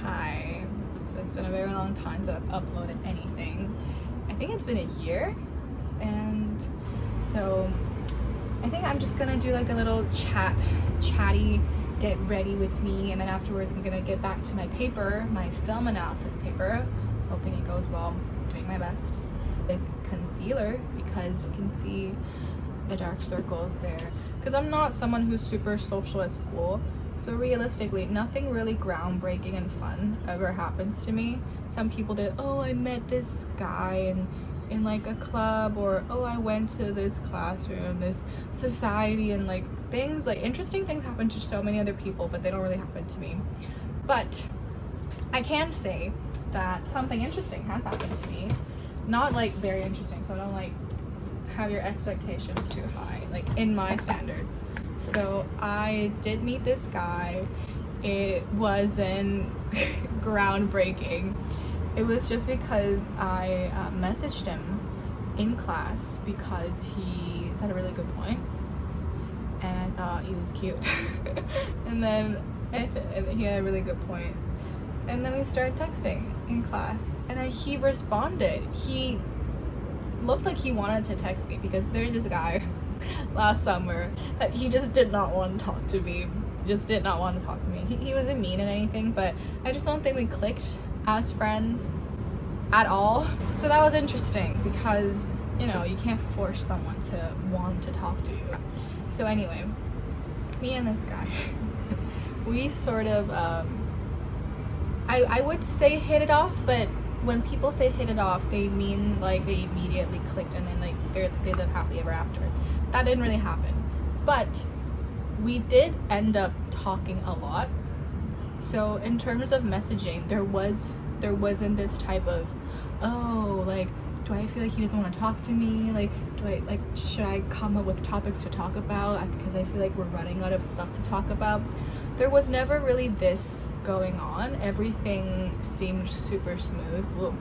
Hi. So it's been a very long time since I've uploaded anything. I think it's been a year, and so I think I'm just gonna do like a little chatty, get ready with me, and then afterwards I'm gonna get back to my paper, my film analysis paper, hoping it goes well, doing my best. With concealer, because you can see the dark circles there. Because I'm not someone who's super social at school, so realistically, nothing really groundbreaking and fun ever happens to me. Some people did, oh, I met this guy in like a club, or oh, I went to this classroom, this society, and like things, like interesting things happen to so many other people, but they don't really happen to me. But I can say that something interesting has happened to me. Not like very interesting, so don't like have your expectations too high, like in my standards. So I did meet this guy. It wasn't groundbreaking. It was just because I messaged him in class because he said a really good point, and I thought he was cute. And then he had a really good point. And then we started texting in class, and then he responded. He looked like he wanted to text me, because there's this guy last summer that he just did not want to talk to me. He wasn't mean and anything, but I just don't think we clicked as friends at all. So that was interesting, because you know, you can't force someone to want to talk to you. So anyway, me and this guy we sort of I would say hit it off, but when people say hit it off, they mean like they immediately clicked and then like they live happily ever after. That didn't really happen, but we did end up talking a lot. So in terms of messaging, there wasn't this type of, oh, like, do I feel like he doesn't want to talk to me? Like, should I come up with topics to talk about? Because I feel like we're running out of stuff to talk about. There was never really this going on. Everything seemed super smooth. Whoa.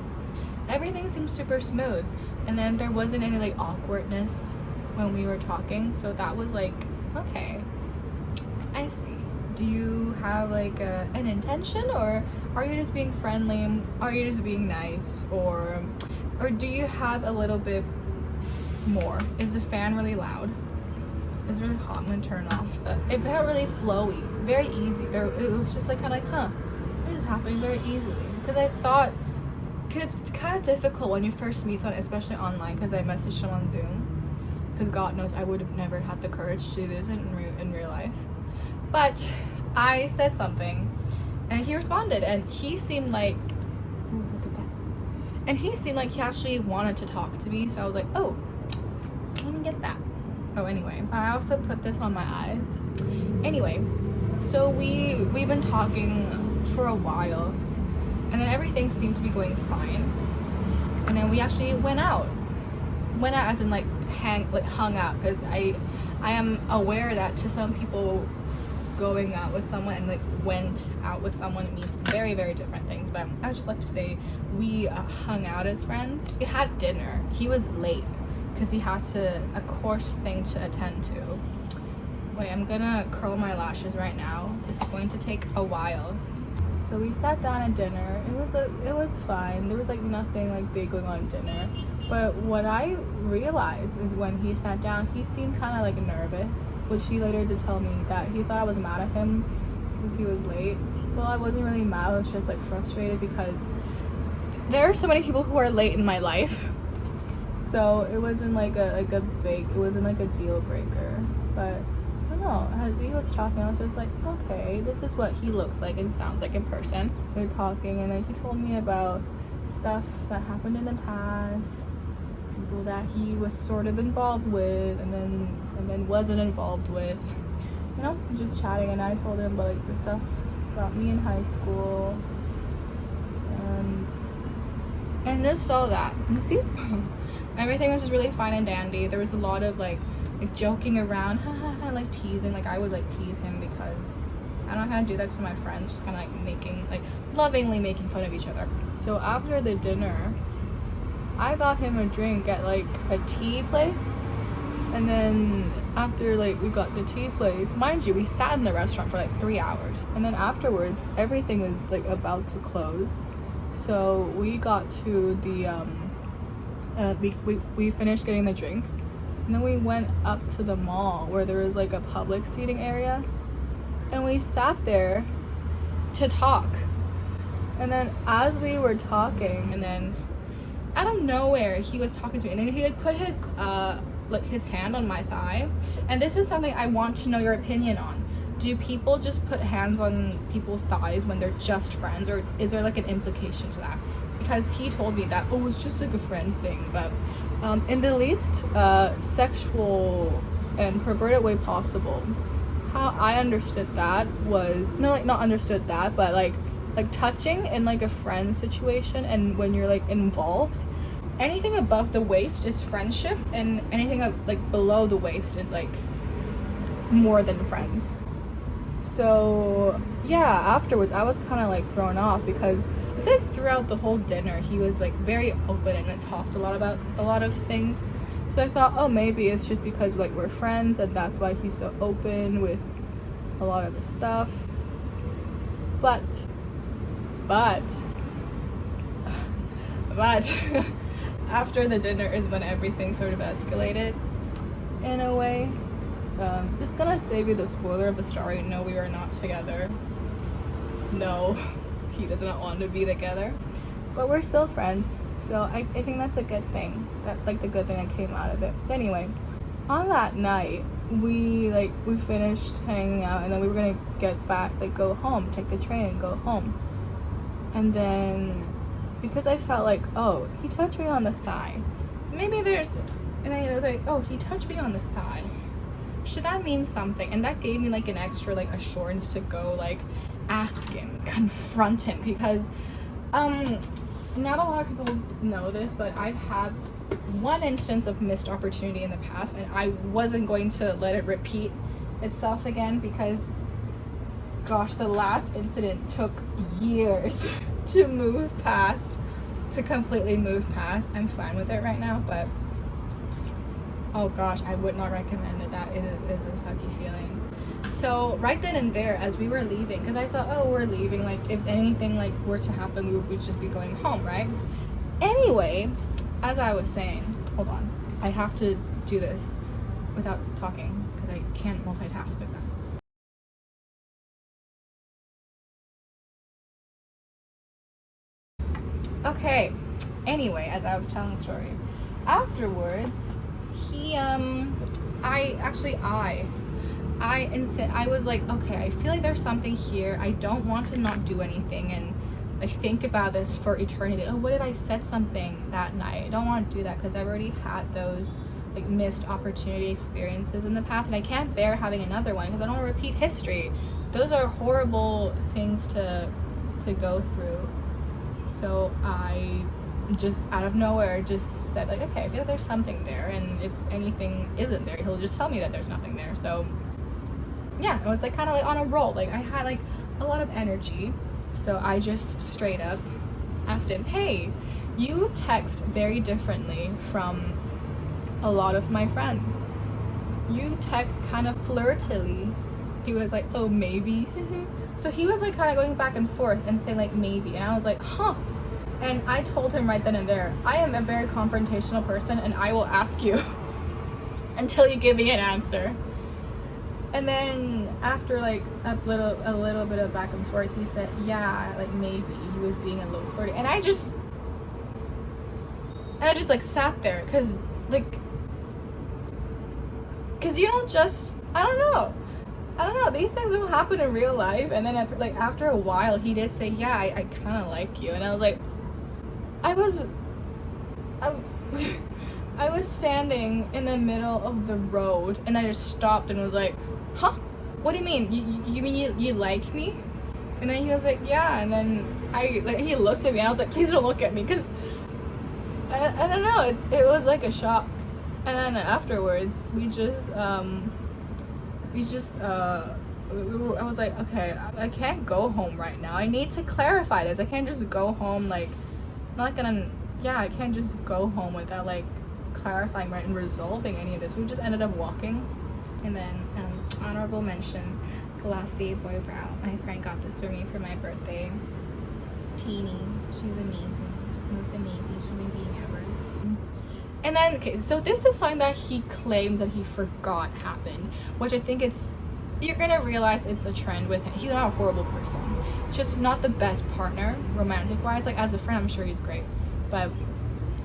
Everything seemed super smooth. And then there wasn't any like awkwardness when we were talking. So that was like, okay, I see. Do you have like an intention, or are you just being friendly? Are you just being nice? Or do you have a little bit more? Is the fan really loud? It's really hot. I'm gonna turn off. It felt really flowy, very easy. It was just like kind of like, this is happening very easily. Because I thought, cause it's kind of difficult when you first meet someone, especially online. Because I messaged him on Zoom. Because God knows I would have never had the courage to do this in real life. But I said something, and he responded, and he seemed like, ooh, look at that. And he seemed like he actually wanted to talk to me. So I was like, oh, let me get that. Oh, anyway, I also put this on my eyes. Anyway, so we've been talking for a while, and then everything seemed to be going fine. And then we actually went out as in like hung out, because I am aware that to some people, going out with someone and like went out with someone means very, very different things. But I would just like to say we hung out as friends. We had dinner. He was late because he had a course thing to attend to. Wait, I'm gonna curl my lashes right now. This is going to take a while. So we sat down at dinner. It was fine. There was like nothing like big going on at dinner. But what I realized is when he sat down, he seemed kind of like nervous, which he later did tell me that he thought I was mad at him because he was late. Well, I wasn't really mad. I was just like frustrated because there are so many people who are late in my life. So it wasn't like it wasn't like a deal breaker. But I don't know, as he was talking, I was just like, okay, this is what he looks like and sounds like in person. We were talking, and then he told me about stuff that happened in the past, people that he was sort of involved with and then wasn't involved with, you know, just chatting. And I told him about like the stuff about me in high school and just all that. You see, everything was just really fine and dandy. There was a lot of like joking around, like teasing. Like I would like tease him because I don't know how to do that to my friends, just kind of like lovingly making fun of each other. So after the dinner, I bought him a drink at like a tea place, And then after like we got the tea place, mind you, we sat in the restaurant for like 3 hours. And then afterwards, everything was like about to close. So we got to the we finished getting the drink, and then we went up to the mall where there was like a public seating area, and we sat there to talk. And then as we were talking, and then out of nowhere he was talking to me, and then he like put his hand on my thigh. And this is something I want to know your opinion on. Do people just put hands on people's thighs when they're just friends, or is there like an implication to that? Because he told me that, oh, it's just like a friend thing. But in the least sexual and perverted way possible, how I understood that was not understood that, but like touching in like a friend situation, and when you're like involved, anything above the waist is friendship, and anything like below the waist is like more than friends. So yeah, afterwards I was kind of like thrown off, because I feel like throughout the whole dinner he was like very open and talked a lot about a lot of things. So I thought, oh, maybe it's just because like we're friends and that's why he's so open with a lot of the stuff. But after the dinner is when everything sort of escalated in a way. Just gonna save you the spoiler of the story. No, we were not together. No, he does not want to be together, but we're still friends. So I think that's a good thing. That like the good thing that came out of it. But anyway, on that night we finished hanging out, and then we were gonna get back, like go home, take the train and go home. And then because I felt like, oh, he touched me on the thigh, maybe there's, and then I was like, oh, he touched me on the thigh, should that mean something? And that gave me like an extra like assurance to go like ask him, confront him, because not a lot of people know this, but I've had one instance of missed opportunity in the past, and I wasn't going to let it repeat itself again, because gosh, the last incident took years to move past, to completely move past. I'm fine with it right now, but oh gosh, I would not recommend it. That it is a sucky feeling. So right then and there, as we were leaving, because I thought, oh, we're leaving, like if anything like were to happen, we would just be going home, right? Anyway, as I was saying, hold on, I have to do this without talking because I can't multitask like that. Okay, anyway, as I was telling the story, afterwards, he, I was like, okay, I feel like there's something here. I don't want to not do anything and like think about this for eternity. Oh, what if I said something that night? I don't want to do that because I've already had those like missed opportunity experiences in the past, and I can't bear having another one because I don't want to repeat history. Those are horrible things to go through. So I just out of nowhere just said like, okay, I feel like there's something there, and if anything isn't there, he'll just tell me that there's nothing there. So yeah, it was like kind of like on a roll. Like I had like a lot of energy, so I just straight up asked him, hey, you text very differently from a lot of my friends. You text kind of flirtily. He was like, oh, maybe. So he was like kind of going back and forth and saying like maybe, and I was like, huh. And I told him right then and there, I am a very confrontational person, and I will ask you until you give me an answer. And then after like a little bit of back and forth, he said, yeah, like maybe he was being a little flirty. And I just like sat there because you don't just, I don't know, these things will happen in real life. And then after a while he did say, yeah, I kind of like you. And I was like, I was standing in the middle of the road, and I just stopped and was like, huh, what do you mean? You mean you like me? And then he was like, yeah. And then he looked at me, and I was like, please don't look at me, because I don't know, it was like a shock. And then afterwards I was like, okay, I can't go home right now. I need to clarify this. I can't just go home I can't just go home without like clarifying, right, and resolving any of this. We just ended up walking. And then honorable mention, Glossy Boy Brow. My friend got this for me for my birthday. Teeny, she's amazing. She's the most amazing human being ever. And then, okay, so this is something that he claims that he forgot happened, which I think you're gonna realize it's a trend with him. He's not a horrible person, just not the best partner romantic wise. Like, as a friend, I'm sure he's great, but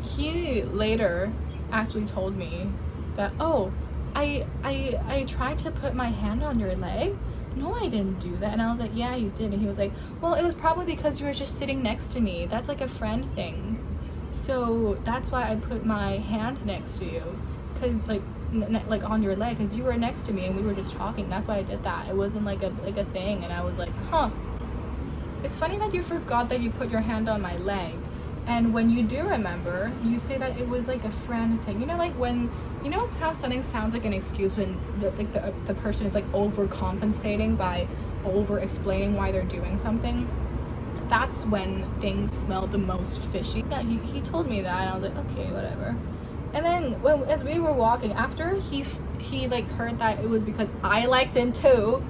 he later actually told me that, oh, I tried to put my hand on your leg. No, I didn't do that. And I was like, yeah, you did. And he was like, well, it was probably because you were just sitting next to me. That's like a friend thing. So that's why I put my hand next to you, because like on your leg, because you were next to me and we were just talking. That's why I did that. It wasn't like a thing. And I was like, huh, it's funny that you forgot that you put your hand on my leg. And when you do remember, you say that it was like a friend thing. You know, like when, you know how something sounds like an excuse when the person is like overcompensating by over explaining why they're doing something? That's when things smell the most fishy. Yeah, he told me that, and I was like, okay, whatever. And then as we were walking, after he like heard that it was because I liked him too,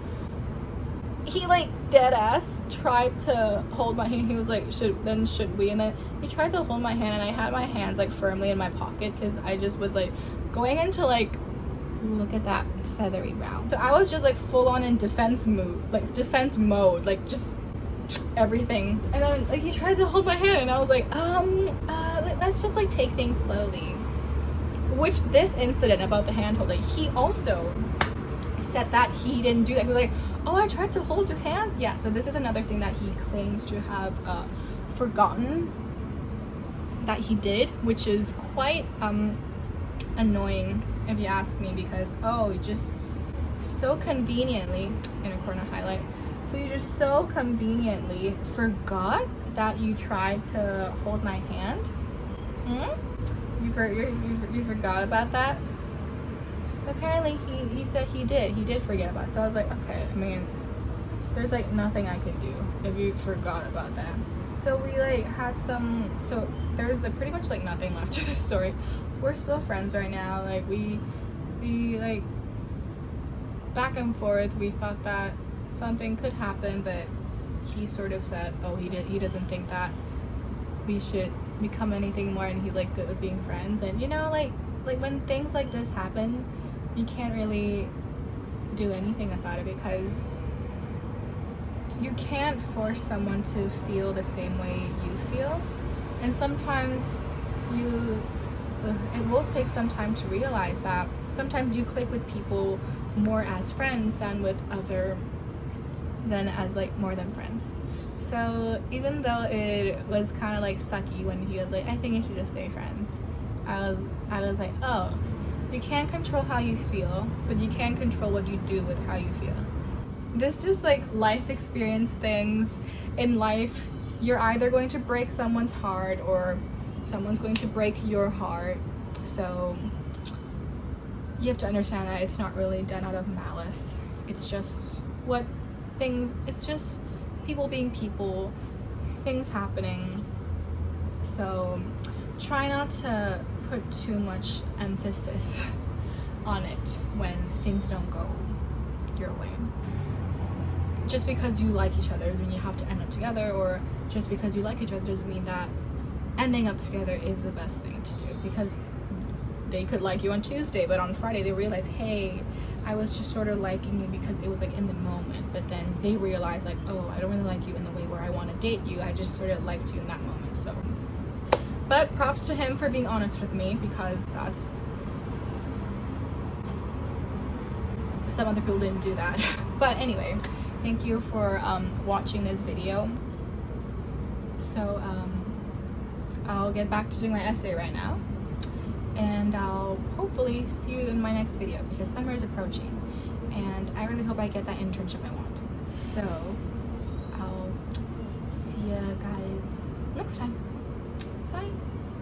he like dead ass tried to hold my hand. He was like, should we? And then he tried to hold my hand, and I had my hands like firmly in my pocket because I just was like going into like, look at that feathery brow. So I was just like full on in defense mode, like just everything. And then like he tried to hold my hand, and I was like, let's just like take things slowly. Which this incident about the hand holding, he also said that he didn't do that. He was like, oh, I tried to hold your hand. Yeah, so this is another thing that he claims to have forgotten that he did, which is quite annoying if you ask me, because you just so conveniently, in a corner highlight, so you just so conveniently forgot that you tried to hold my hand. You forgot about that? Apparently he said he did forget about it. So I was like, okay, I mean, there's like nothing I could do if you forgot about that. So we like had so there's pretty much like nothing left to this story. We're still friends right now. Like we like back and forth. We thought that something could happen, but he sort of said, oh, he doesn't think that we should become anything more, and he's like good with being friends. And you know, like when things like this happen, you can't really do anything about it, because you can't force someone to feel the same way you feel. And sometimes it will take some time to realize that sometimes you click with people more as friends than as like more than friends. So even though it was kind of like sucky when he was like, I think you should just stay friends, I was like, oh, you can't control how you feel, but you can control what you do with how you feel. This just like life experience things. In life, you're either going to break someone's heart or someone's going to break your heart. So you have to understand that it's not really done out of malice. It's just it's just people being people, things happening. So try not to put too much emphasis on it when things don't go your way. Just because you like each other doesn't mean you have to end up together, or just because you like each other doesn't mean that ending up together is the best thing to do, because they could like you on Tuesday, but on Friday they realize, hey, I was just sort of liking you because it was like in the moment, but then they realize like, oh, I don't really like you in the way where I want to date you, I just sort of liked you in that moment. So, but props to him for being honest with me, because that's, some other people didn't do that. But anyway, thank you for watching this video. So I'll get back to doing my essay right now, and I'll hopefully see you in my next video, because summer is approaching and I really hope I get that internship I want. So I'll see you guys next time. Bye.